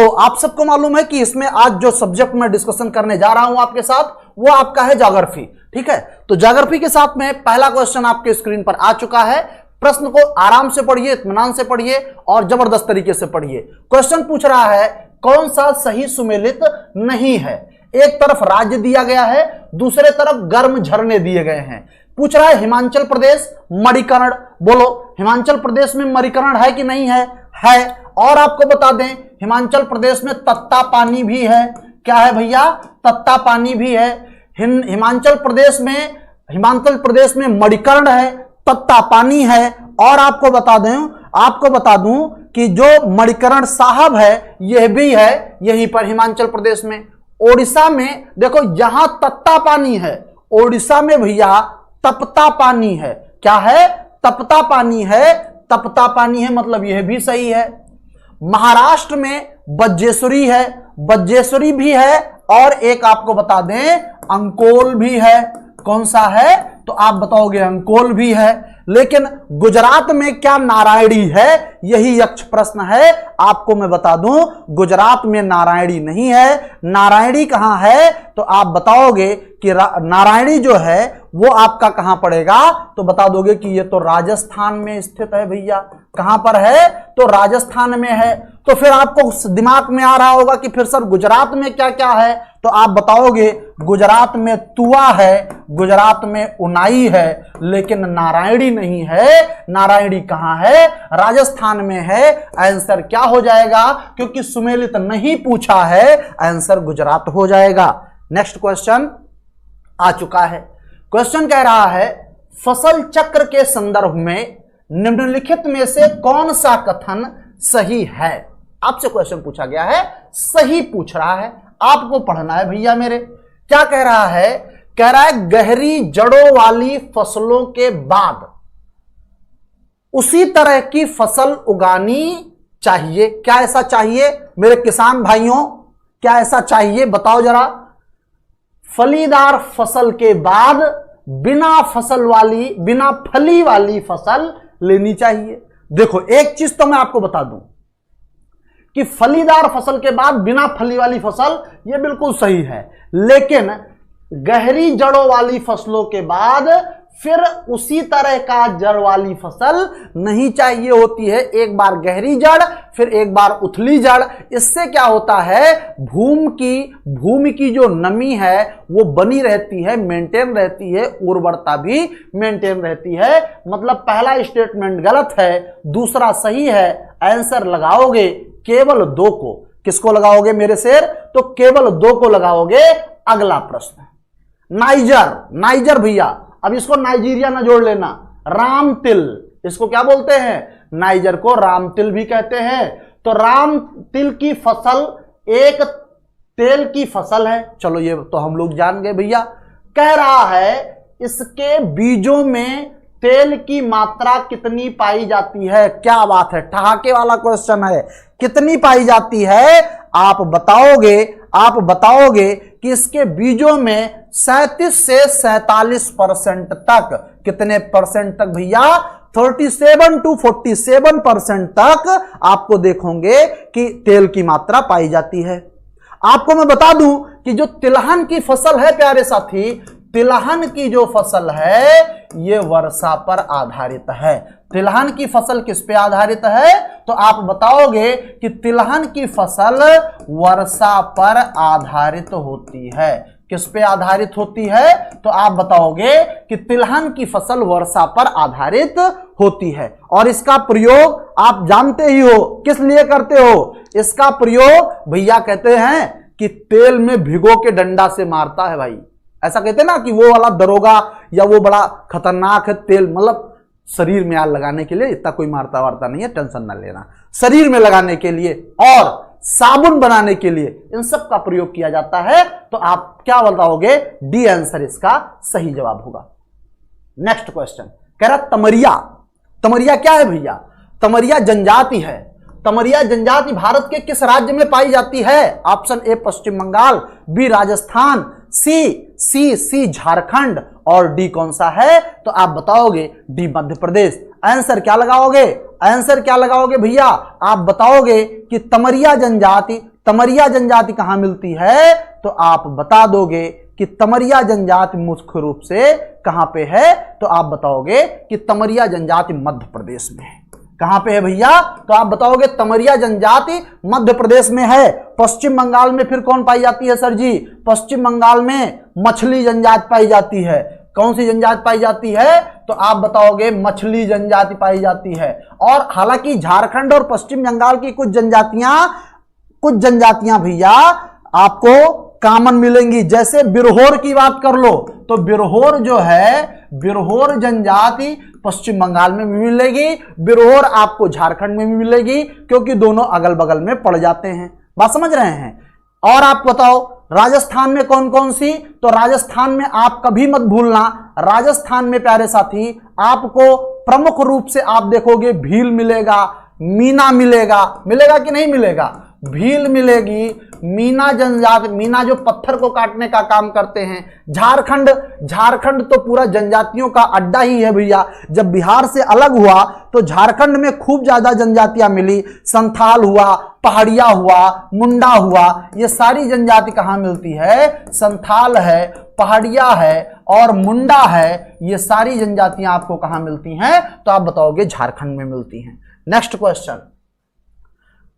आप सबको मालूम है कि इसमें आज जो सब्जेक्ट मैं डिस्कशन करने जा रहा हूं आपके साथ वो आपका है ज्योग्राफी। ठीक है, तो ज्योग्राफी के साथ में पहला क्वेश्चन आपके स्क्रीन पर आ चुका है। प्रश्न को आराम से पढ़िए, इत्मीनान से पढ़िए और जबरदस्त तरीके से पढ़िए। क्वेश्चन पूछ रहा है कौन सा सही सुमेलित नहीं है। एक तरफ राज्य दिया गया है, दूसरे तरफ गर्म झरने दिए गए हैं। पूछ रहा है हिमाचल प्रदेश मणिकर्ण, बोलो हिमाचल प्रदेश में मणिकर्ण है कि नहीं है? है। और आपको बता दें हिमाचल प्रदेश में तत्ता पानी भी है। क्या है भैया? तत्ता पानी भी है। हिमाचल प्रदेश में मणिकर्ण है, तत्ता पानी है। और आपको बता दूं कि जो मणिकर्ण साहब है यह भी है यहीं पर हिमाचल प्रदेश में। ओडिशा में देखो यहां तत्ता पानी है, ओडिशा में भैया तपता पानी है। क्या है? तपता पानी है। तपता पानी है मतलब यह भी सही है। महाराष्ट्र में बज्जेश्वरी है, बज्जेश्वरी भी है। और एक आपको बता दें अंकोल भी है। कौन सा है? तो आप बताओगे अंकोल भी है। लेकिन गुजरात में क्या नारायणी है? यही यक्ष प्रश्न है। आपको मैं बता दूं गुजरात में नारायणी नहीं है। नारायणी कहां है? तो आप बताओगे कि नारायणी जो है वो आपका कहां पड़ेगा? तो बता दोगे कि ये तो राजस्थान में स्थित है भैया। कहां पर है? तो राजस्थान में है। तो फिर आपको दिमाग में आ रहा होगा कि फिर सर गुजरात में क्या क्या है? तो आप बताओगे गुजरात में तुआ है, गुजरात में उनाई है, लेकिन नारायणी नहीं है। नारायणी कहां है? राजस्थान में है। आंसर क्या हो जाएगा? क्योंकि सुमेलित नहीं पूछा है, आंसर गुजरात हो जाएगा। नेक्स्ट क्वेश्चन आ चुका है। क्वेश्चन कह रहा है फसल चक्र के संदर्भ में निम्नलिखित में से कौन सा कथन सही है? आपसे क्वेश्चन पूछा गया है, सही पूछ रहा है, आपको पढ़ना है भैया मेरे। क्या कह रहा है? कह रहा है गहरी जड़ों वाली फसलों के बाद उसी तरह की फसल उगानी चाहिए। क्या ऐसा चाहिए मेरे किसान भाइयों? क्या ऐसा चाहिए? बताओ जरा। फलीदार फसल के बाद बिना फली वाली फसल लेनी चाहिए। देखो एक चीज तो मैं आपको बता दूं कि फलीदार फसल के बाद बिना फली वाली फसल ये बिल्कुल सही है, लेकिन गहरी जड़ों वाली फसलों के बाद फिर उसी तरह का जड़ वाली फसल नहीं चाहिए होती है। एक बार गहरी जड़ फिर एक बार उथली जड़। इससे क्या होता है? भूमि की जो नमी है वो बनी रहती है, मेंटेन रहती है, उर्वरता भी मेंटेन रहती है। मतलब पहला स्टेटमेंट गलत है, दूसरा सही है। आंसर लगाओगे केवल 2 को। किसको लगाओगे मेरे शेर? तो केवल 2 को लगाओगे। अगला प्रश्न नाइजर भैया, अब इसको नाइजीरिया ना जोड़ लेना। रामतिल, इसको क्या बोलते हैं? नाइजर को रामतिल भी कहते हैं। तो रामतिल की फसल एक तेल की फसल है। चलो ये तो हम लोग जान गए भैया। कह रहा है इसके बीजों में तेल की मात्रा कितनी पाई जाती है? क्या बात है, ठहाके वाला क्वेश्चन है। कितनी पाई जाती है? आप बताओगे कि इसके बीजों में 37 से 47% तक। कितने परसेंट तक भैया? 37 to 47% तक आपको देखोगे कि तेल की मात्रा पाई जाती है। आपको मैं बता दूं कि जो तिलहन की फसल है प्यारे साथी, तिलहन की जो फसल है ये वर्षा पर आधारित है। तिलहन की फसल किस पे आधारित है? तो आप बताओगे कि तिलहन की फसल वर्षा पर आधारित होती है। किस पे आधारित होती है? तो आप बताओगे कि तिलहन की फसल वर्षा पर आधारित होती है। और इसका प्रयोग आप जानते ही हो, किस लिए करते हो? इसका प्रयोग भैया कहते हैं कि तेल में भिगो के डंडा से मारता है भाई। ऐसा कहते हैं ना कि वो वाला दरोगा या वो बड़ा खतरनाक है तेल, मतलब शरीर में आग लगाने के लिए। इतना कोई मारता वारता नहीं है, टेंशन ना लेना। शरीर में लगाने के लिए और साबुन बनाने के लिए इन सब का प्रयोग किया जाता है। तो आप क्या बताओगे? डी आंसर इसका सही जवाब होगा। नेक्स्ट क्वेश्चन कह रहा तमरिया। तमरिया क्या है भैया? तमरिया जनजाति है। तमरिया जनजाति भारत के किस राज्य में पाई जाती है? Option A Paschim Bangal, B Rajasthan, C Jharkhand और डी कौन सा है? तो आप बताओगे डी मध्य प्रदेश। आंसर क्या लगाओगे? आंसर क्या लगाओगे भैया? आप बताओगे कि तमरिया तमरिया जनजाति कहां मिलती है, तो आप बता दोगे कि तमरिया जनजाति मुख्य रूप से कहां पे है, तो आप बताओगे कि तमरिया जनजाति मध्य प्रदेश में है। कहां पे है भैया, तो आप बताओगे तमरिया जनजाति मध्य प्रदेश में है। पश्चिम बंगाल में फिर कौन पाई जाती है सर जी, पश्चिम बंगाल में मछली जनजाति पाई जाती है। कौन सी जनजाति पाई जाती है, तो आप बताओगे मछली जनजाति पाई जाती है। और हालांकि झारखंड और पश्चिम बंगाल की कुछ जनजातियां भैया आपको कॉमन मिलेंगी। जैसे बिरहोर की बात कर लो, तो बिरहोर जो है, बिरहोर जनजाति पश्चिम बंगाल में भी मिलेगी, बिरहोर आपको झारखंड में भी मिलेगी, क्योंकि दोनों अगल बगल में पड़ जाते हैं। बात समझ रहे हैं। और आप बताओ राजस्थान में कौन कौन सी, तो राजस्थान में आप कभी मत भूलना, राजस्थान में प्यारे साथी आपको प्रमुख रूप से आप देखोगे भील मिलेगा, मीना मिलेगा, मिलेगा कि नहीं मिलेगा, भील मिलेगी, मीना जनजाति, मीना जो पत्थर को काटने का काम करते हैं। झारखंड तो पूरा जनजातियों का अड्डा ही है भैया। जब बिहार से अलग हुआ तो झारखंड में खूब ज्यादा जनजातियां मिली। संथाल हुआ, पहाड़िया हुआ, मुंडा हुआ, ये सारी जनजाति कहां मिलती है, संथाल है, पहाड़िया है और मुंडा है। ये सारी जनजातियां आपको कहां मिलती हैं, तो आप बताओगे झारखंड में मिलती हैं। नेक्स्ट क्वेश्चन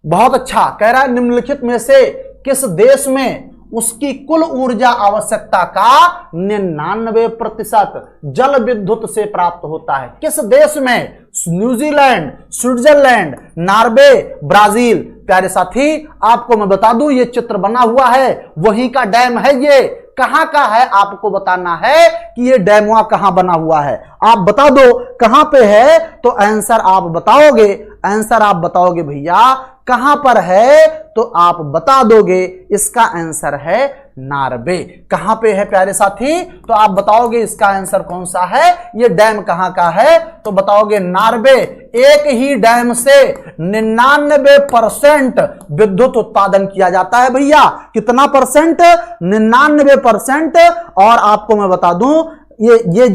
बहुत अच्छा कह रहा है, निम्नलिखित में से किस देश में उसकी कुल ऊर्जा आवश्यकता का 99% जल विद्युत से प्राप्त होता है। किस देश में, न्यूजीलैंड, स्विट्जरलैंड, नॉर्वे, ब्राजील। प्यारे साथी आपको मैं बता दूं, ये चित्र बना हुआ है, वहीं का डैम है। ये कहां का है आपको बताना है कि ये डैम कहां बना हुआ है। आप बता दो कहां पे है, तो आंसर आप बताओगे, आंसर आप बताओगे भैया कहां पर है, तो आप बता दोगे इसका आंसर है नॉर्वे। कहां पे है प्यारे साथी, तो आप बताओगे इसका आंसर कौन सा है, ये डैम कहां का है, तो बताओगे नॉर्वे। एक ही डैम से 99% विद्युत उत्पादन किया जाता है भैया। कितना परसेंट, 99%। और आपको मैं बता दूं ये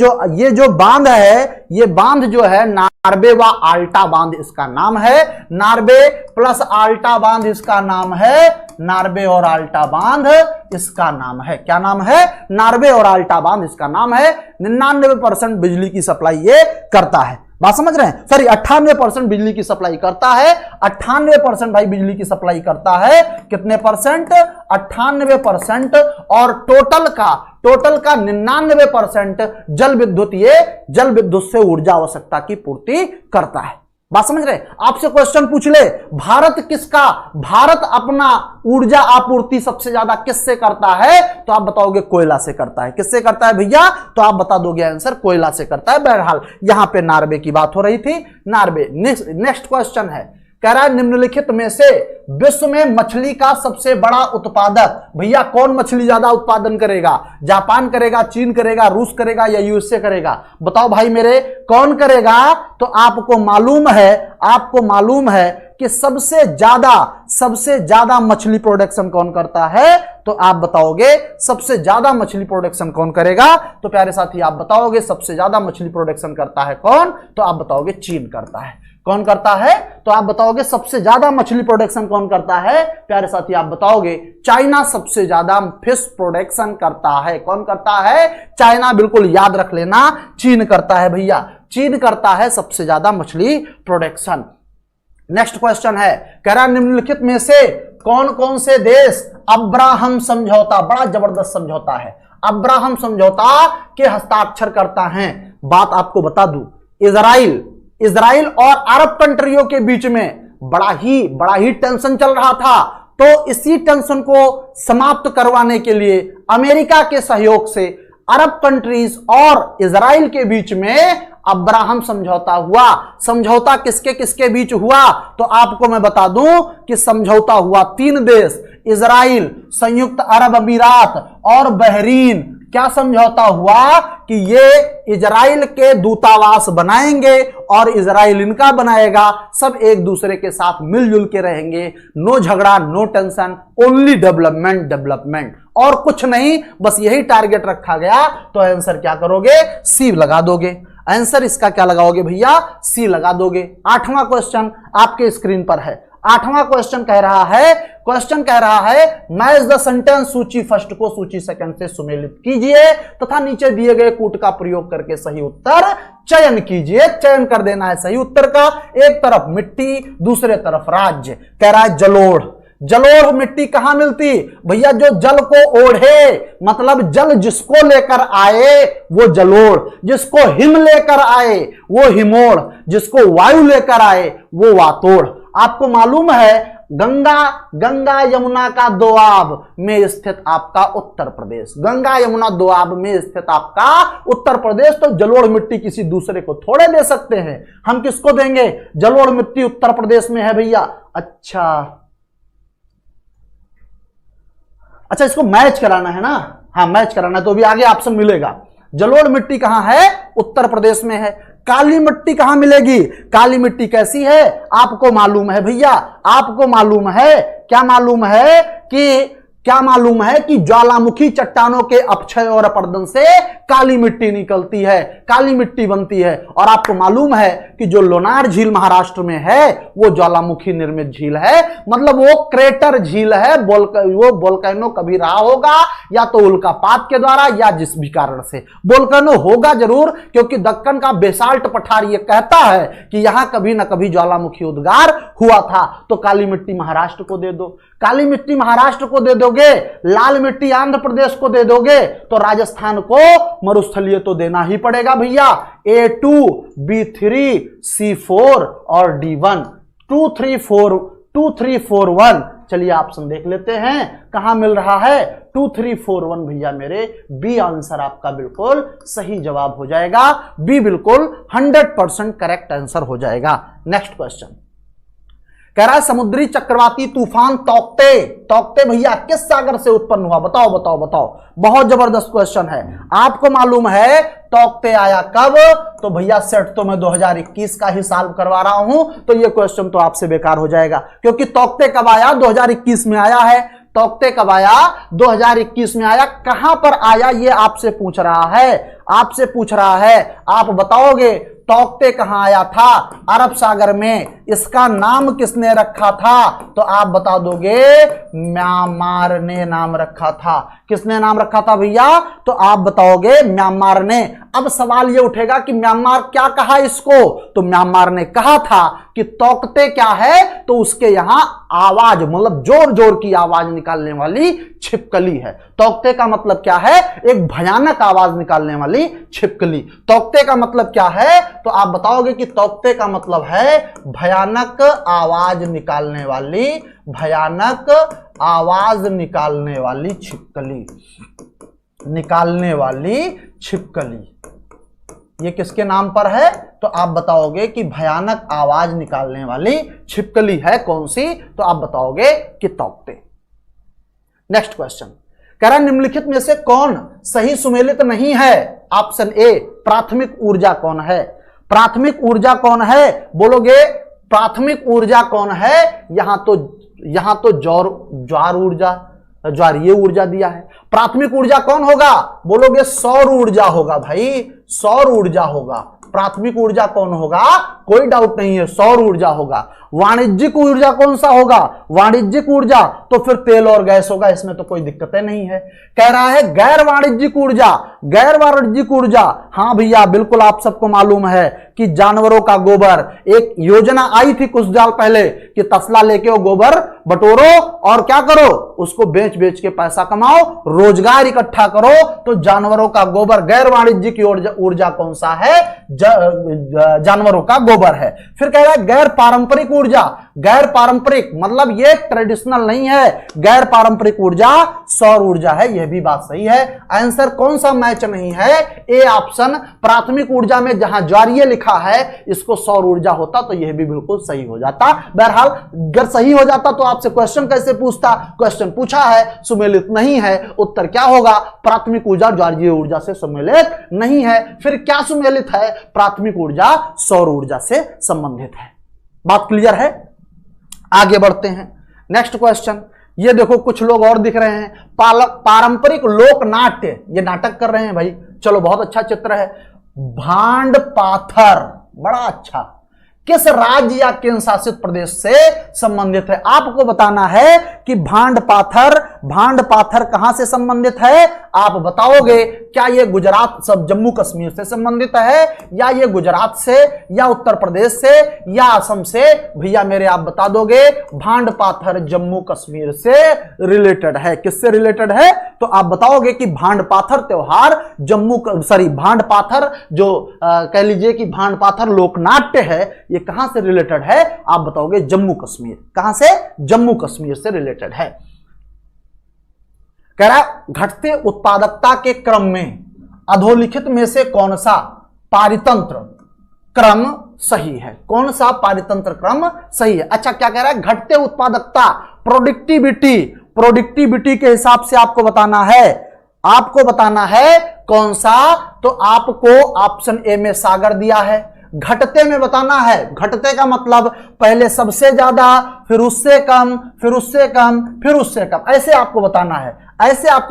जो बांध है, ये बांध जो है नार्वे व आल्टा बांध इसका नाम है। नार्वे प्लस आल्टा बांध इसका नाम है, नार्वे और आल्टा बांध इसका नाम है। क्या नाम है, नार्वे और आल्टा बांध इसका नाम है। 99% बिजली की सप्लाई ये करता है। बात समझ रहे हैं, सॉरी 98% बिजली की सप्लाई करता है। 98% भाई बिजली की सप्लाई करता है। कितने परसेंट, 98%। और टोटल का 99% जल विद्युत, ये जल विद्युत से ऊर्जा आवश्यकता की पूर्ति करता है। बात समझ रहे, आपसे क्वेश्चन पूछ ले, भारत अपना ऊर्जा आपूर्ति सबसे ज्यादा किससे करता है, तो आप बताओगे कोयला से करता है। किससे करता है भैया, तो आप बता दोगे आंसर कोयला से करता है। बहरहाल यहां पे नॉर्वे की बात हो रही थी, नॉर्वे। नेक्स्ट क्वेश्चन है, कह रहा है निम्नलिखित में से विश्व में मछली का सबसे बड़ा उत्पादक, भैया कौन मछली ज्यादा उत्पादन करेगा, जापान करेगा, चीन करेगा, रूस करेगा या यूएसए करेगा, बताओ भाई मेरे कौन करेगा। तो आपको मालूम है कि सबसे ज्यादा मछली प्रोडक्शन कौन करता है, तो आप बताओगे सबसे ज्यादा मछली प्रोडक्शन कौन करेगा, तो प्यारे साथी आप बताओगे सबसे ज्यादा मछली प्रोडक्शन करता है कौन, तो आप बताओगे चीन करता है। कौन करता है, तो आप बताओगे सबसे ज्यादा मछली प्रोडक्शन कौन करता है, प्यारे साथी आप बताओगे चाइना सबसे ज्यादा फिश प्रोडक्शन करता है। कौन करता है, चाइना, बिल्कुल याद रख लेना, चीन करता है भैया, चीन करता है सबसे ज्यादा मछली प्रोडक्शन। नेक्स्ट क्वेश्चन है, कह रहा निम्नलिखित में से कौन कौन से देश अब्राहम समझौता, बड़ा जबरदस्त समझौता है, अब्राहम समझौता के हस्ताक्षर करता है। बात आपको बता दूं, इजराइल और अरब कंट्रियों के बीच में बड़ा ही टेंशन चल रहा था। तो इसी टेंशन को समाप्त करवाने के लिए अमेरिका के सहयोग से अरब कंट्रीज और इजराइल के बीच में अब्राहम समझौता हुआ। समझौता किसके किसके बीच हुआ, तो आपको मैं बता दूं कि समझौता हुआ 3 देश, इजराइल, संयुक्त अरब अमीरात और बहरीन। क्या समझौता हुआ कि ये इजराइल के दूतावास बनाएंगे और इजराइल इनका बनाएगा, सब एक दूसरे के साथ मिलजुल के रहेंगे, नो झगड़ा, नो टेंशन, ओनली डेवलपमेंट और कुछ नहीं, बस यही टारगेट रखा गया। तो आंसर क्या करोगे, सी लगा दोगे। आंसर इसका क्या लगाओगे भैया, सी लगा दोगे। 8वां क्वेश्चन आपके स्क्रीन पर है, 8वां क्वेश्चन कह रहा है मैच द सेंटेंस सूची फर्स्ट को सूची सेकंड से सुमेलित कीजिए तथा नीचे दिए गए कूट का प्रयोग करके सही उत्तर चयन कीजिए। चयन कर देना है सही उत्तर का। एक तरफ मिट्टी, दूसरे तरफ राज्य। कह रहा है जलोढ़। जलोढ़ मिट्टी कहां मिलती भैया? जो जल को ओढ़े, मतलब जल जिसको लेकर आए वो जलोढ़, जिसको हिम लेकर आए वो हिमोड़, जिसको वायु लेकर आए वो वातोड़। आपको मालूम है गंगा यमुना का दोआब में स्थित आपका उत्तर प्रदेश, गंगा यमुना दोआब में स्थित आपका उत्तर प्रदेश। तो जलोढ़ मिट्टी किसी दूसरे को थोड़े दे सकते हैं, हम किसको देंगे? जलोढ़ मिट्टी उत्तर प्रदेश में है भैया। अच्छा इसको मैच कराना है ना? हाँ मैच कराना है, तो भी आगे ऑप्शन मिलेगा। जलोढ़ मिट्टी कहां है? उत्तर प्रदेश में है। काली मिट्टी कहां मिलेगी? काली मिट्टी कैसी है आपको मालूम है भैया? आपको मालूम है, क्या मालूम है कि ज्वालामुखी चट्टानों के अपक्षय और अपरदन से काली मिट्टी निकलती है, काली मिट्टी बनती है। और आपको मालूम है कि जो लोनार झील महाराष्ट्र में है वो ज्वालामुखी निर्मित झील है, मतलब वो क्रेटर झील है। वो वोल्केनो कभी रहा होगा या तो उल्कापात के द्वारा या जिस भी कारण से। वोल्केनो होगा जरूर, क्योंकि दक्कन का बेसाल्ट पठार ये कहता है कि यहां कभी ना कभी ज्वालामुखी उद्गार हुआ था। तो काली मिट्टी महाराष्ट्र को दे दो, काली मिट्टी महाराष्ट्र को दे दोगे, लाल मिट्टी आंध्र प्रदेश को दे दोगे, तो राजस्थान को मरुस्थलीय तो देना ही पड़ेगा भैया। A2, B3, C4 और D1। 2 3 4 1। चलिए ऑप्शन देख लेते हैं कहां मिल रहा है। 2 3 4 1 भैया मेरे बी आंसर आपका बिल्कुल सही जवाब हो जाएगा। बी बिल्कुल 100% करेक्ट आंसर हो जाएगा। नेक्स्ट क्वेश्चन कह रहा है समुद्री चक्रवाती तूफान तौकते भैया किस सागर से उत्पन्न हुआ? बताओ। बहुत जबरदस्त क्वेश्चन है। आपको मालूम है तौकते आया कब? तो भैया सेट तो मैं 2021 का ही सॉल्व करवा रहा हूं, तो ये क्वेश्चन तो आपसे बेकार हो जाएगा, क्योंकि तौकते कब आया? 2021 में आया है। तौकते कब आया? 2021 में आया। कहां पर आया ये आपसे पूछ रहा है। आप बताओगे तौकते कहां आया था? अरब सागर में। इसका नाम किसने रखा था? तो आप बता दोगे म्यांमार ने नाम रखा था। किसने नाम रखा था भैया? तो आप बताओगे म्यांमार ने। अब सवाल ये उठेगा कि म्यांमार क्या कहा इसको? तो म्यांमार ने कहा था कि तौकते क्या है? तो उसके यहां आवाज, मतलब जोर जोर की आवाज निकालने वाली छिपकली है। तौकते का मतलब क्या है? एक भयानक आवाज निकालने वाली छिपकली। तौकते का मतलब क्या है? तो आप बताओगे कि तौकते का मतलब है भयानक आवाज निकालने वाली छिपकली। ये किसके नाम पर है? तो आप बताओगे कि भयानक आवाज निकालने वाली छिपकली है कौन सी? तो आप बताओगे कि तौकते। नेक्स्ट क्वेश्चन कह रहा निम्नलिखित में से कौन सही सुमेलित नहीं है? ऑप्शन ए प्राथमिक ऊर्जा कौन है? प्राथमिक ऊर्जा कौन है बोलोगे? प्राथमिक ऊर्जा कौन है? यहां तो ज्वारीय ऊर्जा दिया है। प्राथमिक ऊर्जा कौन होगा बोलोगे? सौर ऊर्जा होगा भाई, सौर ऊर्जा होगा। प्राथमिक ऊर्जा कौन होगा? कोई डाउट नहीं है, सौर ऊर्जा होगा। वाणिज्यिक ऊर्जा कौन सा होगा? वाणिज्यिक ऊर्जा तो फिर तेल और गैस होगा, इसमें तो कोई दिक्कतें नहीं है। कह रहा है गैर वाणिज्यिक ऊर्जा। गैर वाणिज्यिक ऊर्जा, हाँ भैया बिल्कुल आप सबको मालूम है कि जानवरों का गोबर, एक योजना आई थी कुछ साल पहले कि तसला लेके वो गोबर बटोरो और क्या करो, उसको बेच बेच के पैसा कमाओ, रोजगार इकट्ठा करो। तो जानवरों का गोबर गैर वाणिज्यिक ऊर्जा कौन सा है? जानवरों का गोबर है। फिर कह रहा है गैर पारंपरिक ऊर्जा। गैर पारंपरिक मतलब ये ट्रेडिशनल नहीं है, गैर पारंपरिक ऊर्जा सौर ऊर्जा है। यह भी बात सही है। आंसर कौन सा मैच नहीं है? A option. प्राथमिक ऊर्जा में जहां ज्वारीय लिखा है इसको सौर ऊर्जा होता तो यह भी बिल्कुल सही हो जाता। बहरहाल अगर सही हो जाता तो आपसे क्वेश्चन कैसे पूछता? क्वेश्चन पूछा है सुमेलित नहीं है, उत्तर क्या होगा? प्राथमिक ऊर्जा ज्वारीय ऊर्जा से सुमेलित नहीं है। फिर क्या सुमेलित है? प्राथमिक ऊर्जा सौर ऊर्जा से संबंधित है। बात क्लियर है? आगे बढ़ते हैं। नेक्स्ट क्वेश्चन, ये देखो कुछ लोग और दिख रहे हैं। पारंपरिक लोक नाट्य, ये नाटक कर रहे हैं भाई। चलो बहुत अच्छा चित्र है। भांड पाथर, बड़ा अच्छा। किस राज्य या केंद्र शासित प्रदेश से संबंधित है? आपको बताना है कि भांड पाथर कहां से संबंधित है? आप बताओगे क्या ये गुजरात सब जम्मू कश्मीर से संबंधित है, या ये गुजरात से, या उत्तर प्रदेश से, या असम से? भैया मेरे आप बता दोगे भांड पाथर जम्मू कश्मीर से रिलेटेड है। किससे रिलेटेड है? तो आप बताओगे कि भांड पाथर त्योहार भांड पाथर जो कह लीजिए कि भांड पाथर लोकनाट्य है, ये कहां से रिलेटेड है? आप बताओगे जम्मू कश्मीर। कहां से? जम्मू कश्मीर से रिलेटेड है। कह रहा है घटते उत्पादकता के क्रम में अधोलिखित में से कौन सा पारितंत्र क्रम सही है? कौन सा पारितंत्र क्रम सही है? अच्छा, क्या कह रहा है? घटते उत्पादकता, प्रोडक्टिविटी के हिसाब से आपको बताना है कौन सा? तो आपको ऑप्शन ए में सागर दिया है। घटते में बताना है, घटते का मतलब पहले सबसे ज्यादा, फिर उससे कम, फिर उससे कम, फिर उससे कम, ऐसे आपको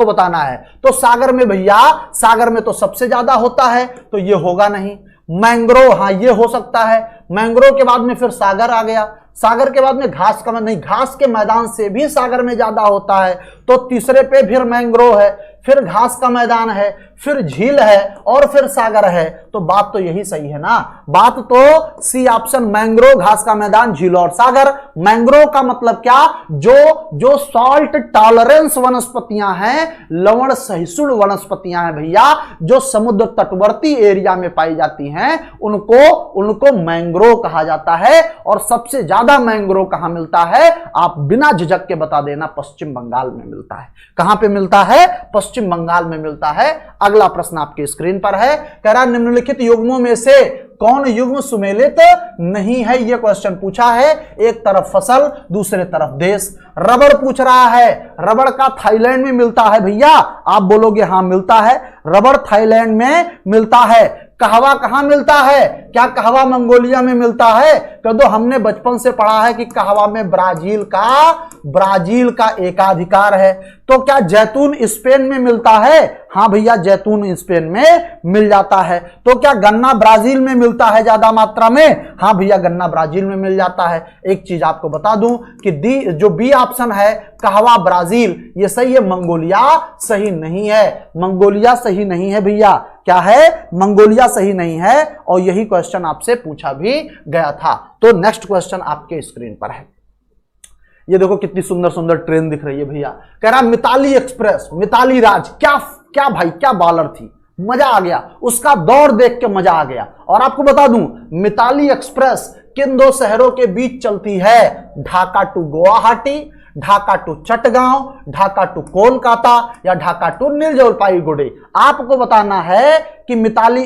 बताना है। तो सागर में भैया, सागर में तो सबसे ज्यादा होता है, तो ये होगा नहीं। मैंग्रोव, हाँ ये हो सकता है। मैंग्रोव के बाद में फिर सागर आ गया। सागर के बाद में घास का नहीं, घास के मैदान से भी सागर में ज्यादा होता है, तो तीसरे पे फिर मैंग्रोव है, फिर घास का मैदान है, फिर झील है, और फिर सागर है। तो बात तो यही सही है ना? बात तो सी ऑप्शन, मैंग्रोव, घास का मैदान, झील और सागर। मैंग्रोव का मतलब क्या? जो सॉल्ट टॉलरेंस वनस्पतियां हैं, लवण सहिष्णु वनस्पतियां हैं भैया, जो समुद्र तटवर्ती एरिया में पाई जाती हैं, उनको मैंग्रोव कहा जाता है। और सबसे ज्यादा मैंग्रोव कहां मिलता है? आप बिना झिझक के बता देना, पश्चिम बंगाल में मिलता है। कहां पे मिलता है? पश्चिम बंगाल में मिलता है। अगला प्रश्न आपके स्क्रीन पर है। कह रहा निम्नलिखित युग्मों में से कौन युग्म सुमेलित नहीं है? यह क्वेश्चन पूछा है। एक तरफ फसल, दूसरे तरफ देश। रबड़ पूछ रहा है। रबड़ का थाईलैंड में मिलता है भैया। आप बोलोगे हाँ मिलता है, रबड़ थाईलैंड में मिलता है। कहवा कहां मिलता है? क्या कहवा मंगोलिया में मिलता है? कह दो हमने बचपन से पढ़ा है कि कहवा में ब्राजील का एकाधिकार है। तो क्या जैतून स्पेन में मिलता है? हाँ भैया, जैतून स्पेन में मिल जाता है। तो क्या गन्ना ब्राजील में मिलता है ज्यादा मात्रा में? हाँ भैया, गन्ना ब्राजील में मिल जाता है। एक चीज आपको बता दूं कि जो बी ऑप्शन है कहवा ब्राजील, ये सही है, मंगोलिया सही नहीं है। मंगोलिया सही नहीं है भैया। क्या है? मंगोलिया सही नहीं है। और यही क्वेश्चन आपसे पूछा भी गया था। तो नेक्स्ट क्वेश्चन आपके स्क्रीन पर है। ये देखो कितनी सुंदर सुंदर ट्रेन दिख रही है भैया। कह रहा मिताली एक्सप्रेस, मिताली राज, क्या भाई, क्या बॉलर थी, मजा आ गया। उसका दौड़ देख के मजा आ गया। और आपको बता दूं, मिताली एक्सप्रेस किन दो शहरों के बीच चलती है? Dhaka to Guwahati, Dhaka to Chittagong, Dhaka to Kolkata, या ढाका टू नीलजलपाईगुड़ी। आपको बताना है कि मिताली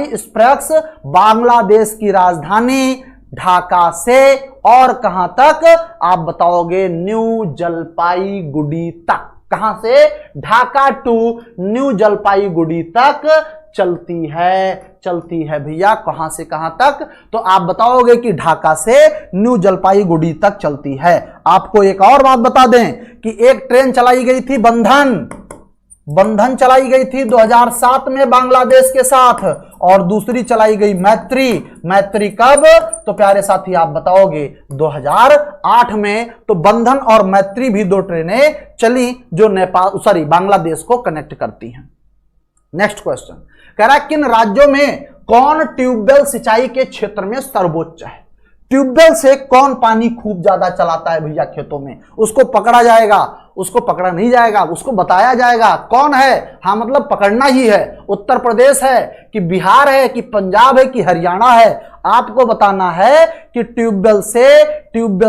एक्सप्रेस बांग्लादेश की राजधानी ढाका से और कहां तक? आप बताओगे न्यू जलपाईगुड़ी तक। कहां से? ढाका टू न्यू जलपाईगुड़ी तक चलती है भैया। कहां से कहां तक? तो आप बताओगे कि ढाका से न्यू जलपाईगुड़ी तक चलती है। आपको एक और बात बता दें कि एक ट्रेन चलाई गई थी, बंधन चलाई गई थी 2007 में बांग्लादेश के साथ, और दूसरी चलाई गई मैत्री कब? तो प्यारे साथी आप बताओगे 2008 में। तो बंधन और मैत्री भी दो ट्रेनें चली जो बांग्लादेश को कनेक्ट करती हैं। नेक्स्ट क्वेश्चन कह रहा है किन राज्यों में कौन ट्यूबवेल सिंचाई के क्षेत्र में सर्वोच्च है? ट्यूबवेल से कौन पानी खूब ज्यादा चलाता है भैया खेतों में? उसको पकड़ा जाएगा, उसको पकड़ा नहीं जाएगा, उसको बताया जाएगा कौन है। हाँ मतलब पकड़ना ही है। उत्तर प्रदेश है कि बिहार है कि पंजाब है कि हरियाणा है? आपको बताना है कि ट्यूबवेल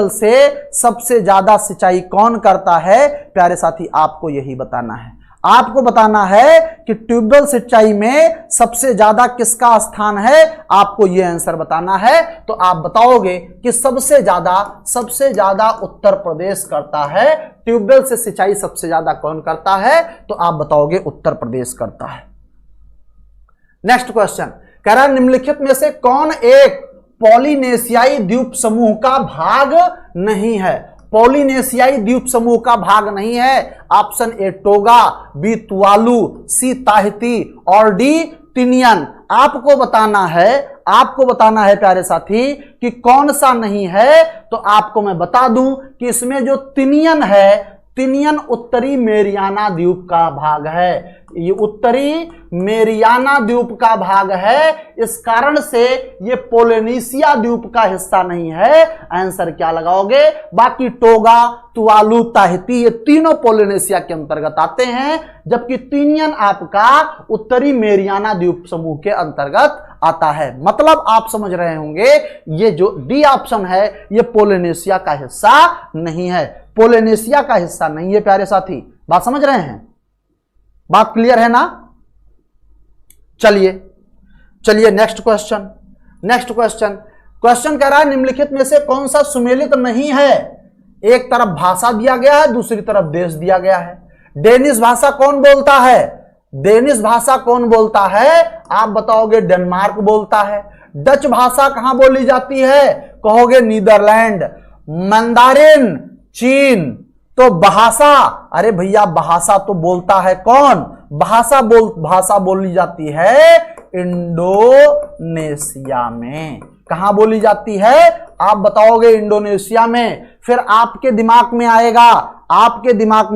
से सबसे ज्यादा सिंचाई कौन करता है? प्यारे साथी आपको यही बताना है। आपको बताना है कि ट्यूबवेल सिंचाई में सबसे ज्यादा किसका स्थान है? आपको यह आंसर बताना है। तो आप बताओगे कि सबसे ज्यादा उत्तर प्रदेश करता है। ट्यूबवेल से सिंचाई सबसे ज्यादा कौन करता है? तो आप बताओगे उत्तर प्रदेश करता है। नेक्स्ट क्वेश्चन कह रहा है निम्नलिखित में से कौन एक पॉलिनेशियाई द्वीप समूह का भाग नहीं है? पॉलिनेशियाई द्वीप समूह का भाग नहीं है। Option A Tonga, B Tuvalu, C Tahiti और डी तिनियन। आपको बताना है आपको बताना है प्यारे साथी कि कौन सा नहीं है। तो आपको मैं बता दूं कि इसमें जो तिनियन है, तिनियन उत्तरी मेरियाना द्वीप का भाग है। ये उत्तरी मेरियाना द्वीप का भाग है, इस कारण से ये पोलिनेशिया द्वीप का हिस्सा नहीं है। आंसर क्या लगाओगे? बाकी टोगा, तुवालू, ताहिती ये तीनों पोलिनेशिया के अंतर्गत आते हैं, जबकि तिनियन आपका उत्तरी मेरियाना द्वीप समूह के अंतर्गत आता है। मतलब आप समझ रहे होंगे ये जो डी ऑप्शन है ये पोलिनेशिया का हिस्सा नहीं है, पोलिनेशिया का हिस्सा नहीं है प्यारे साथी। बात समझ रहे हैं? बात क्लियर है ना? चलिए नेक्स्ट क्वेश्चन। क्वेश्चन कह रहा है निम्नलिखित में से कौन सा सुमेलित नहीं है? एक तरफ भाषा दिया गया है, दूसरी तरफ देश दिया गया है। डेनिश भाषा कौन बोलता है? डेनिश भाषा कौन बोलता है? आप बताओगे डेनमार्क बोलता है। डच भाषा कहां बोली जाती है? कहोगे नीदरलैंड। मंदारिन चीन। तो भाषा, अरे भैया भाषा तो बोलता है कौन? भाषा बोली जाती है इंडोनेशिया में। कहां बोली जाती है? आप बताओगे इंडोनेशिया में। फिर आपके दिमाग में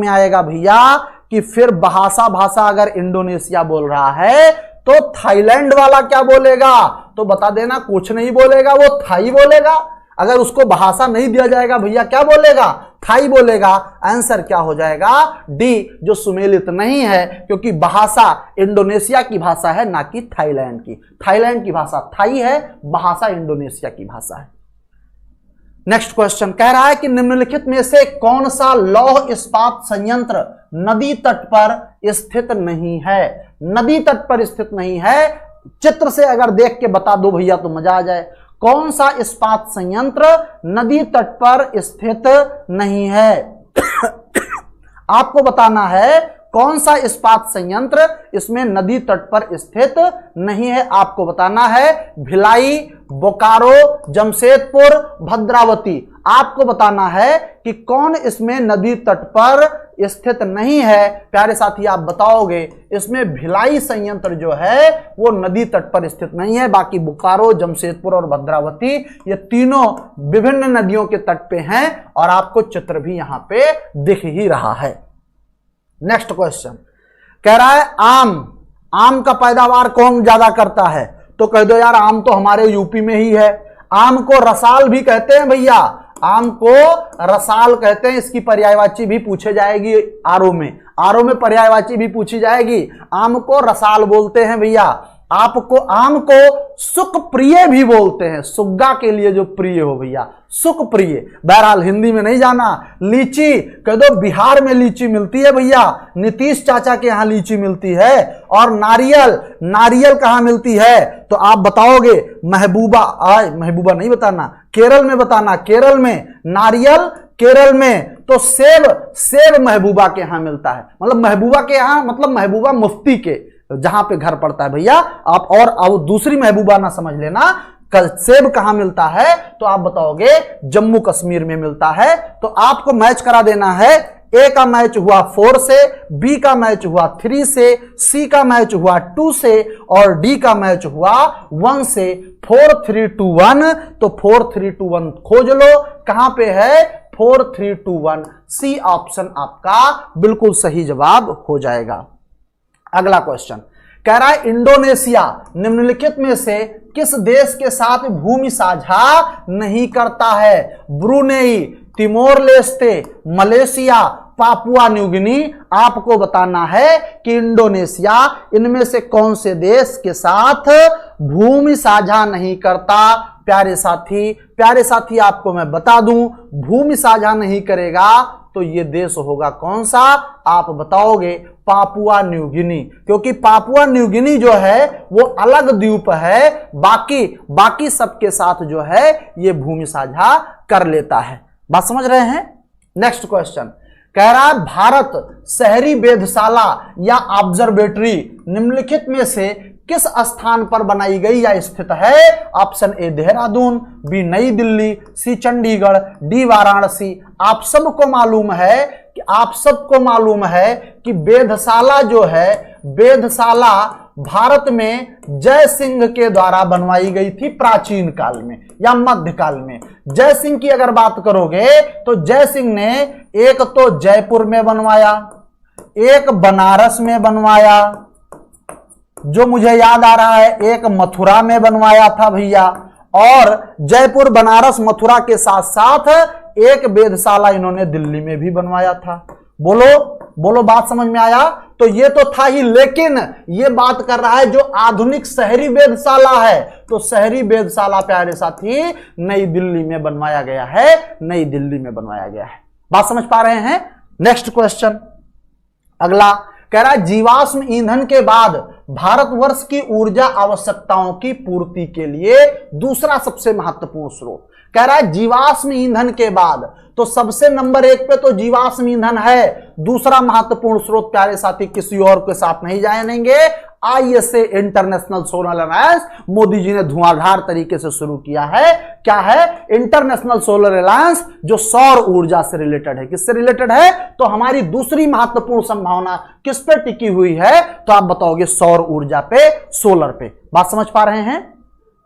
आएगा भैया कि फिर भाषा अगर इंडोनेशिया बोल रहा है तो थाईलैंड वाला क्या बोलेगा? तो बता देना कुछ नहीं बोलेगा, वो थाई बोलेगा। अगर उसको भाषा नहीं दिया जाएगा भैया क्या बोलेगा? थाई बोलेगा। आंसर क्या हो जाएगा? डी, जो सुमेलित नहीं है, क्योंकि भाषा इंडोनेशिया की भाषा है ना कि थाईलैंड की। थाईलैंड की भाषा थाई है, भाषा इंडोनेशिया की भाषा है। नेक्स्ट क्वेश्चन कह रहा है कि निम्नलिखित में से कौन सा लौह इस्पात संयंत्र नदी तट पर स्थित नहीं है? नदी तट पर स्थित नहीं है। चित्र से अगर देख के बता दो भैया तो मजा आ जाए। कौन सा इस्पात संयंत्र नदी तट पर स्थित नहीं है? आपको बताना है कौन सा इस्पात संयंत्र इसमें नदी तट पर स्थित नहीं है। आपको बताना है भिलाई, बोकारो, जमशेदपुर, भद्रावती। आपको बताना है कि कौन इसमें नदी तट पर स्थित नहीं है। प्यारे साथी आप बताओगे इसमें भिलाई संयंत्र जो है वो नदी तट पर स्थित नहीं है। बाकी बोकारो, जमशेदपुर और भद्रावती ये तीनों विभिन्न नदियों के तट पे हैं और आपको चित्र भी यहां पे दिख ही रहा है। नेक्स्ट क्वेश्चन कह रहा है आम का पैदावार कौन ज्यादा करता है? तो कह दो यार आम तो हमारे यूपी में ही है। आम को रसाल भी कहते हैं भैया, आम को रसाल कहते हैं। इसकी पर्यायवाची भी पूछे जाएगी आरओ में पर्यायवाची भी पूछी जाएगी। आम को रसाल बोलते हैं भैया। आपको आम को सुख प्रिय भी बोलते हैं, सुग्गा के लिए जो प्रिय हो भैया, सुख प्रिय। बहरहाल हिंदी में नहीं जाना। लीची कह दो बिहार में लीची मिलती है भैया, नीतीश चाचा के यहाँ लीची मिलती है। और नारियल कहाँ मिलती है? तो आप बताओगे महबूबा नहीं बताना, केरल में बताना। केरल में नारियल, केरल में तो सेब महबूबा के यहाँ मिलता है। मतलब महबूबा के यहाँ मतलब महबूबा मुफ्ती के जहां पे घर पड़ता है भैया। आप और दूसरी महबूबा ना समझ लेना। सेब कहां मिलता है? तो आप बताओगे जम्मू कश्मीर में मिलता है। तो आपको मैच करा देना है। ए का मैच हुआ 4 से, बी का मैच हुआ 3 से, सी का मैच हुआ 2 से और डी का मैच हुआ 1 से। 4 3 2 1। तो 4 3 2 1 खोज लो, कहां पे है? 4 3 2 1। सी ऑप्शन आपका बिल्कुल सही जवाब हो जाएगा। अगला क्वेश्चन कह रहा है इंडोनेशिया निम्नलिखित में से किस देश के साथ भूमि साझा नहीं करता है? Brunei, Timor Leste, Malaysia, Papua New Guinea. आपको बताना है कि इंडोनेशिया इनमें से कौन से देश के साथ भूमि साझा नहीं करता। प्यारे साथी आपको मैं बता दूं भूमि साझा नहीं करेगा तो ये देश होगा कौन सा? आप बताओगे पापुआ न्यू गिनी, क्योंकि पापुआ न्यू गिनी जो है वो अलग द्वीप है, बाकी सबके साथ जो है ये भूमि साझा कर लेता है। बात समझ रहे हैं? नेक्स्ट क्वेश्चन कह रहा है भारत शहरी वेधशाला या ऑब्जर्वेटरी निम्नलिखित में से किस स्थान पर बनाई गई या स्थित है? ऑप्शन ए देहरादून, बी नई दिल्ली, सी चंडीगढ़, डी वाराणसी। आप सबको मालूम है कि वेधशाला जो है, वेधशाला भारत में जय सिंह के द्वारा बनवाई गई थी प्राचीन काल में या मध्य काल में? जय सिंह की अगर बात करोगे तो जय सिंह ने एक तो जयपुर में बनवाया, एक बनारस में बनवाया, जो मुझे याद आ रहा है एक मथुरा में बनवाया था भैया, और जयपुर बनारस मथुरा के साथ साथ एक वेधशाला इन्होंने दिल्ली में भी बनवाया था। बोलो बोलो, बात समझ में आया? तो ये तो था ही, लेकिन ये बात कर रहा है जो आधुनिक शहरी वेधशाला है, तो शहरी वेधशाला प्यारे साथी नई दिल्ली में बनवाया गया है, नई दिल्ली में बनवाया गया है। बात समझ पा रहे हैं? नेक्स्ट क्वेश्चन अगला कह रहा है जीवाश्म ईंधन के बाद भारतवर्ष की ऊर्जा आवश्यकताओं की पूर्ति के लिए दूसरा सबसे महत्वपूर्ण स्रोत। कह रहा है जीवाश्म ईंधन के बाद, तो सबसे नंबर 1 पे तो जीवाश्म ईंधन है। दूसरा महत्वपूर्ण स्रोत प्यारे साथी किसी और के साथ नहीं जानेंगे, ISA International Solar Alliance Modi ji ने धुआंधार तरीके से शुरू किया है। क्या है? इंटरनेशनल सोलर अलायंस, जो सौर ऊर्जा से रिलेटेड है। किससे रिलेटेड है? तो हमारी दूसरी महत्वपूर्ण संभावना किस पे टिकी हुई है? तो आप बताओगे सौर ऊर्जा पे, सोलर पे। बात समझ पा रहे हैं?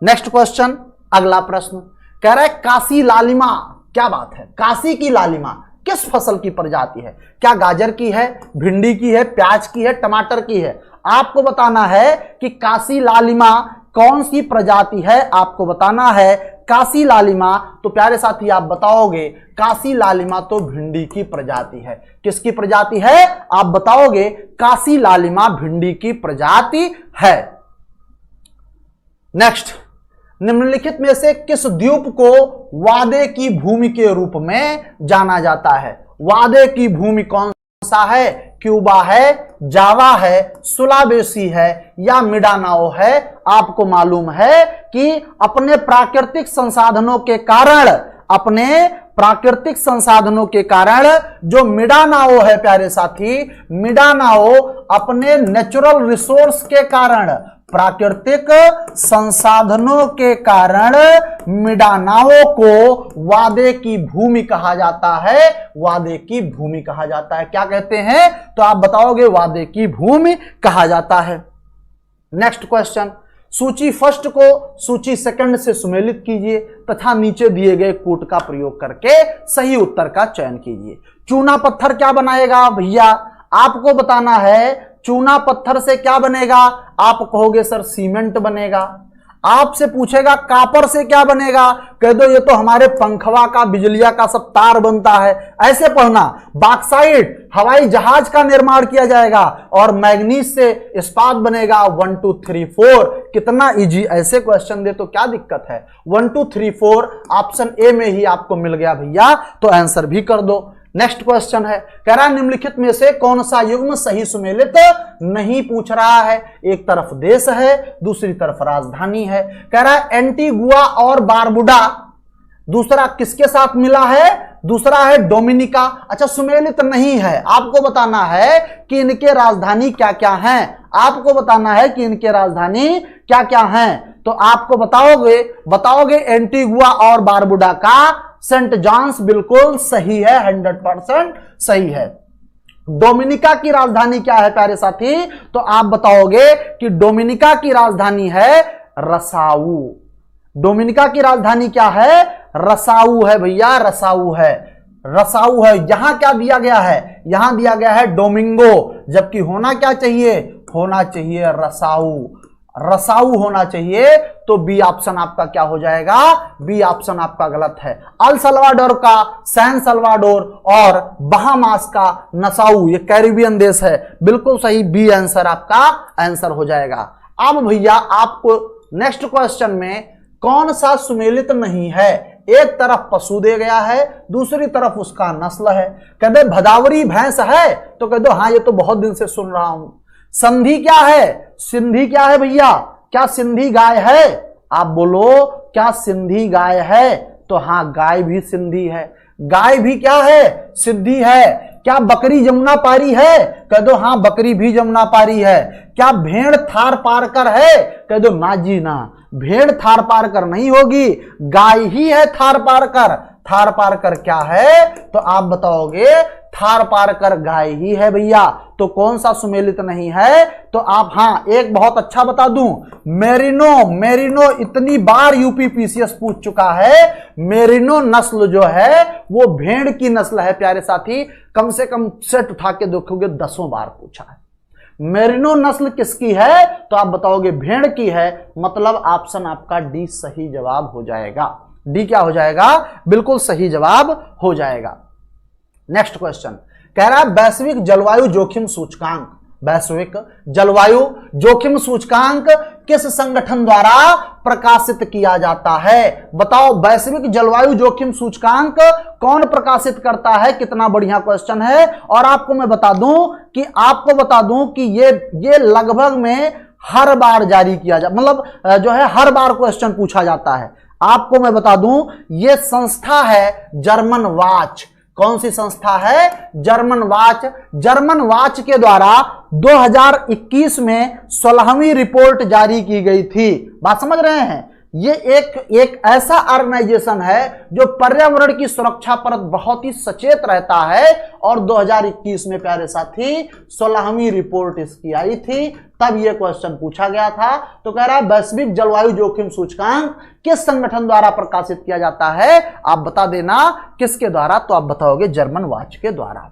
नेक्स्ट क्वेश्चन अगला प्रश्न कह रहा है काशी लालिमा। क्या बात है? काशी की लालिमा किस फसल की प्रजाति है? क्या गाजर की है, भिंडी की है, प्याज की है, टमाटर की है? आपको बताना है कि काशी लालिमा कौन सी प्रजाति है, आपको बताना है काशी लालिमा। तो प्यारे साथी आप बताओगे काशी लालिमा तो भिंडी की प्रजाति है। किसकी प्रजाति है? आप बताओगे काशी लालिमा भिंडी की प्रजाति है। नेक्स्ट, निम्नलिखित में से किस द्वीप को वादे की भूमि के रूप में जाना जाता है? वादे की भूमि कौन सा है? क्यूबा है, जावा है, सुलावेसी है या मिंडानाओ है? आपको मालूम है कि अपने प्राकृतिक संसाधनों के कारण जो मिंडानाओ है प्यारे साथी, मिंडानाओ अपने नेचुरल रिसोर्स के कारण, प्राकृतिक संसाधनों के कारण मिंडानाओ को वादे की भूमि कहा जाता है। वादे की भूमि कहा जाता है। क्या कहते हैं? तो आप बताओगे वादे की भूमि कहा जाता है। नेक्स्ट क्वेश्चन, सूची फर्स्ट को सूची सेकंड से सुमेलित कीजिए तथा नीचे दिए गए कूट का प्रयोग करके सही उत्तर का चयन कीजिए। चूना पत्थर क्या बनाएगा भैया? आपको बताना है चूना पत्थर से क्या बनेगा? आप कहोगे सर सीमेंट बनेगा। आपसे पूछेगा कापर से क्या बनेगा? कह दो ये तो हमारे पंखवा का, बिजलिया का सब तार बनता है। ऐसे पढ़ना। बॉक्साइट हवाई जहाज का निर्माण किया जाएगा और मैग्नीज से इस्पात बनेगा। 1 2 3 4 कितना इजी। ऐसे क्वेश्चन दे तो क्या दिक्कत है? 1 2 3 4 ऑप्शन ए में ही आपको मिल गया भैया, तो आंसर भी कर दो। नेक्स्ट क्वेश्चन है, कह रहा है निम्नलिखित में से कौन सा युग्म सही सुमेलित नहीं पूछ रहा है। एक तरफ देश है, दूसरी तरफ राजधानी है। कह रहा है एंटीगुआ और बारबुडा, दूसरा किसके साथ मिला है? दूसरा है डोमिनिका। अच्छा, सुमेलित नहीं है। आपको बताना है कि इनके राजधानी क्या क्या हैं। आपको बताना है कि इनके राजधानी क्या क्या हैं। तो आपको बताओगे एंटीगुआ और बारबुडा का सेंट जॉन्स बिल्कुल सही है, 100% सही है। डोमिनिका की राजधानी क्या है प्यारे साथी? तो आप बताओगे कि डोमिनिका की राजधानी है रसाऊ। डोमिनिका की राजधानी क्या है? रसाऊ है भैया, रसाऊ है, रसाऊ है। यहां क्या दिया गया है? यहां दिया गया है डोमिंगो, जबकि होना क्या चाहिए? होना चाहिए रसाऊ। रसाऊ होना चाहिए। तो बी ऑप्शन आपका क्या हो जाएगा? बी ऑप्शन आपका गलत है। अल सल्वाडोर का सैन सल्वाडोर और बहामास का नसाऊ, ये कैरिबियन देश है। बिल्कुल सही, बी आंसर आपका आंसर हो जाएगा। अब भैया आपको नेक्स्ट क्वेश्चन में कौन सा सुमेलित नहीं है? एक तरफ पशु दे गया है, दूसरी तरफ उसका नस्ल है। कहते भदावरी भैंस है, तो कह दो हाँ ये तो बहुत दिन से सुन रहा हूं। संधि क्या है? सिंधी क्या है भैया? क्या सिंधी गाय है? आप बोलो क्या सिंधी गाय है? तो हाँ, गाय भी सिंधी है। गाय भी क्या है? सिंधी है। क्या बकरी जमुना पारी है? कह दो हाँ, बकरी भी जमुना पारी है। क्या भेड़ थार पारकर है? कह दो ना जी ना, भेड़ थार पारकर नहीं होगी, गाय ही है थार पारकर। थार पारकर क्या है? तो आप बताओगे थार पार कर गाय ही है भैया। तो कौन सा सुमेलित नहीं है? तो आप, हाँ एक बहुत अच्छा बता दूं, मेरिनो इतनी बार यूपी पीसीएस पूछ चुका है। मेरिनो नस्ल जो है वो भेड़ की नस्ल है प्यारे साथी, कम से कम सेट उठा के देखोगे 10 बार पूछा है। मेरिनो नस्ल किसकी है? तो आप बताओगे भेड़ की है, मतलब ऑप्शन आपका डी सही जवाब हो जाएगा। डी क्या हो जाएगा? बिल्कुल सही जवाब हो जाएगा। नेक्स्ट क्वेश्चन कह रहा है वैश्विक जलवायु जोखिम सूचकांक, वैश्विक जलवायु जोखिम सूचकांक किस संगठन द्वारा प्रकाशित किया जाता है? बताओ वैश्विक जलवायु जोखिम सूचकांक कौन प्रकाशित करता है? कितना बढ़िया क्वेश्चन है। और आपको मैं बता दूं कि ये लगभग में हर बार जारी किया जा, मतलब जो है हर बार क्वेश्चन पूछा जाता है। आपको मैं बता दूं ये संस्था है जर्मन वॉच। कौन सी संस्था है? German watch. जर्मन वॉच के द्वारा 2021 में 16वीं रिपोर्ट जारी की गई थी। बात समझ रहे हैं? ये एक ऐसा ऑर्गेनाइजेशन है जो पर्यावरण की सुरक्षा पर बहुत ही सचेत रहता है। और 2021 में प्यारे साथी 16वीं रिपोर्ट इसकी आई थी, तब यह क्वेश्चन पूछा गया था। तो कह रहा है वैश्विक जलवायु जोखिम सूचकांक किस संगठन द्वारा प्रकाशित किया जाता है? आप बता देना किसके द्वारा, तो आप बताओगे जर्मन वॉच के द्वारा।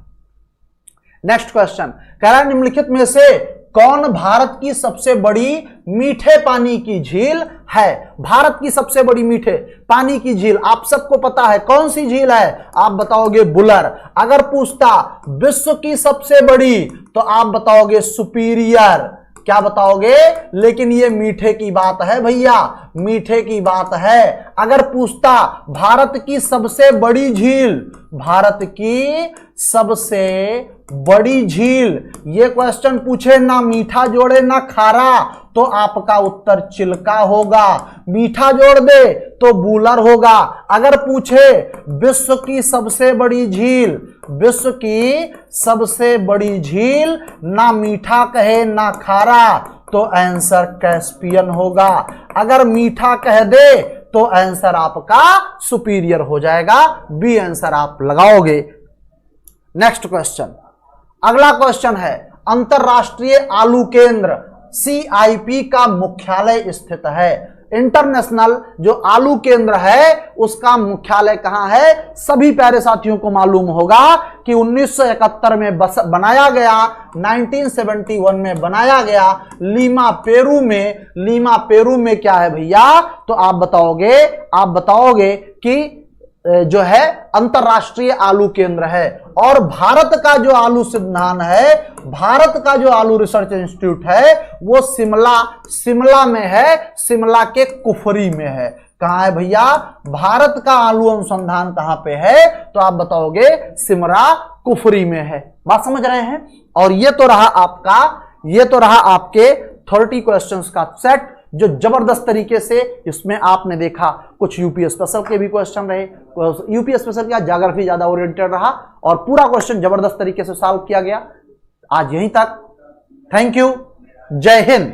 नेक्स्ट क्वेश्चन कह रहा है निम्नलिखित में से कौन भारत की सबसे बड़ी मीठे पानी की झील है? भारत की सबसे बड़ी मीठे पानी की झील आप सबको पता है कौन सी झील है? आप बताओगे बुलर। अगर पूछता विश्व की सबसे बड़ी, तो आप बताओगे सुपीरियर। क्या बताओगे? लेकिन ये मीठे की बात है भैया, मीठे की बात है। अगर पूछता भारत की सबसे बड़ी झील, भारत की सबसे बड़ी झील, ये क्वेश्चन पूछे ना मीठा जोड़े ना खारा, तो आपका उत्तर चिल्का होगा। मीठा जोड़ दे तो बूलर होगा। अगर पूछे विश्व की सबसे बड़ी झील, विश्व की सबसे बड़ी झील, ना मीठा कहे ना खारा, तो आंसर कैस्पियन होगा। अगर मीठा कह दे तो आंसर आपका सुपीरियर हो जाएगा। बी आंसर आप लगाओगे। नेक्स्ट क्वेश्चन, अगला क्वेश्चन है अंतरराष्ट्रीय आलू केंद्र CIP का मुख्यालय स्थित है। इंटरनेशनल जो आलू केंद्र है उसका मुख्यालय कहां है? सभी प्यारे साथियों को मालूम होगा कि 1971 में बनाया गया, 1971 में बनाया गया लीमा पेरू में। लीमा पेरू में क्या है भैया? तो आप बताओगे कि जो है अंतरराष्ट्रीय आलू केंद्र है। और भारत का जो आलू सिद्धांत है, भारत का जो आलू रिसर्च इंस्टीट्यूट है वो शिमला में है, शिमला के कुफरी में है। कहां है भैया? भारत का आलू अनुसंधान कहां पे है? तो आप बताओगे शिमला कुफरी में है। बात समझ रहे हैं? और ये तो रहा आपके 30 क्वेश्चंस का सेट, जो जबरदस्त तरीके से इसमें आपने देखा कुछ यूपी स्पेशल के भी क्वेश्चन रहे। यूपी स्पेशल का ज्योग्राफी ज्यादा ओरिएंटेड रहा और पूरा क्वेश्चन जबरदस्त तरीके से सॉल्व किया गया। आज यहीं तक। Thank you. जय हिंद।